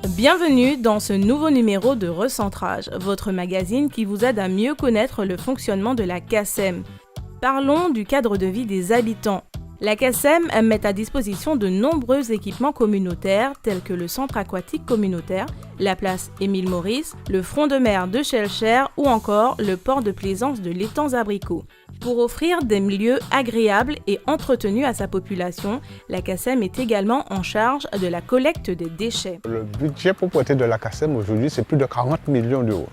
Bienvenue dans ce nouveau numéro de Recentrage, votre magazine qui vous aide à mieux connaître le fonctionnement de la CACEM. Parlons du cadre de vie des habitants. La CACEM met à disposition de nombreux équipements communautaires tels que le centre aquatique communautaire, la place Émile Maurice, le front de mer de Schellcher ou encore le port de plaisance de l'Étang-Abricot. Pour offrir des milieux agréables et entretenus à sa population, la CACEM est également en charge de la collecte des déchets. Le budget propreté de la CACEM aujourd'hui, c'est plus de 40 millions d'euros,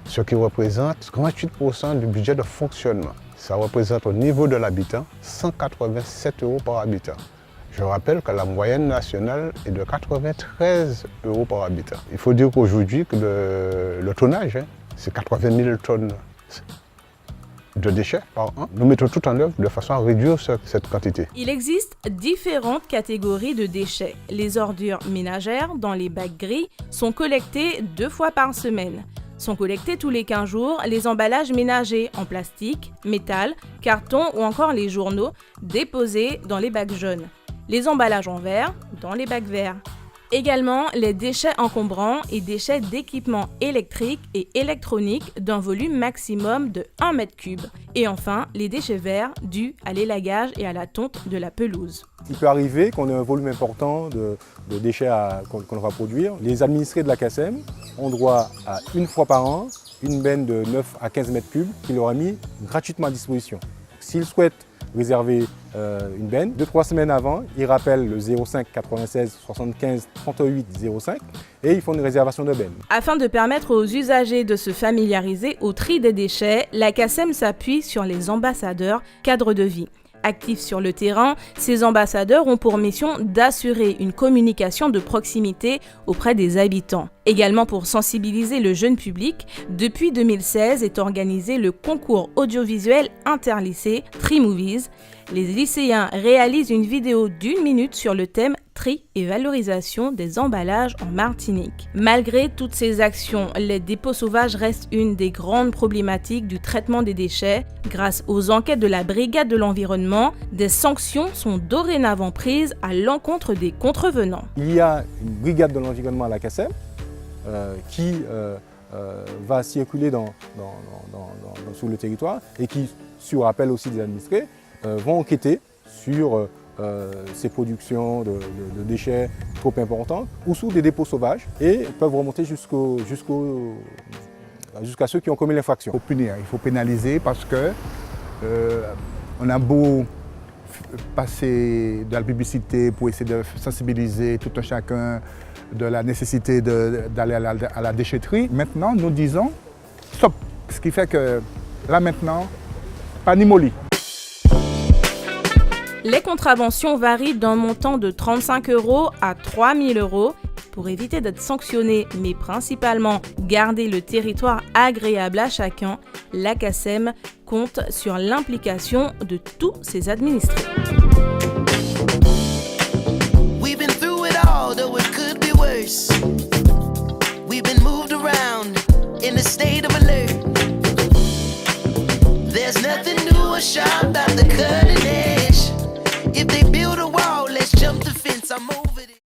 ce qui représente 38% du budget de fonctionnement. Ça représente au niveau de l'habitant 187 euros par habitant. Je rappelle que la moyenne nationale est de 93 euros par habitant. Il faut dire qu'aujourd'hui, le tonnage, c'est 80 000 tonnes de déchets par an. Nous mettons tout en œuvre de façon à réduire cette quantité. Il existe différentes catégories de déchets. Les ordures ménagères dans les bacs gris sont collectées 2 fois par semaine. Sont collectés tous les 15 jours les emballages ménagers en plastique, métal, carton ou encore les journaux déposés dans les bacs jaunes. Les emballages en verre dans les bacs verts. Également les déchets encombrants et déchets d'équipements électriques et électroniques d'un volume maximum de 1 m3. Et enfin les déchets verts dus à l'élagage et à la tonte de la pelouse. Il peut arriver qu'on ait un volume important de déchets qu'on va produire. Les administrés de la CACEM ont droit à 1 fois par an une benne de 9 à 15 m3 qui leur a mis gratuitement à disposition. S'ils souhaitent réserver une benne, 2-3 semaines avant, ils rappellent le 05 96 75 38 05 et ils font une réservation de benne. Afin de permettre aux usagers de se familiariser au tri des déchets, la CACEM s'appuie sur les ambassadeurs cadres de vie. Actifs sur le terrain, ces ambassadeurs ont pour mission d'assurer une communication de proximité auprès des habitants. Également pour sensibiliser le jeune public, depuis 2016 est organisé le concours audiovisuel interlycée Tri-Movies. Les lycéens réalisent une vidéo d'1 minute sur le thème tri et valorisation des emballages en Martinique. Malgré toutes ces actions, les dépôts sauvages restent une des grandes problématiques du traitement des déchets. Grâce aux enquêtes de la Brigade de l'environnement, des sanctions sont dorénavant prises à l'encontre des contrevenants. Il y a une brigade de l'environnement à la CACEM qui va circuler sur le territoire et qui, sur appel aussi des administrés, vont enquêter sur ces productions de déchets trop importantes ou sous des dépôts sauvages et peuvent remonter jusqu'à ceux qui ont commis l'infraction. Il faut punir, il faut pénaliser parce que on a beau passer de la publicité pour essayer de sensibiliser tout un chacun de la nécessité d'aller à la déchetterie. Maintenant, nous disons stop. Ce qui fait que là maintenant, pas ni molly. Les contraventions varient d'un montant de 35 € à 3 000 €. Pour éviter d'être sanctionné, mais principalement garder le territoire agréable à chacun, la CACEM compte sur l'implication de tous ses administrés. We've been through it all, though it could be worse. We've been moved around in a state of alert. There's nothing new or sharp about the cutting edge. If they build a wall, let's jump the fence. I'm over it.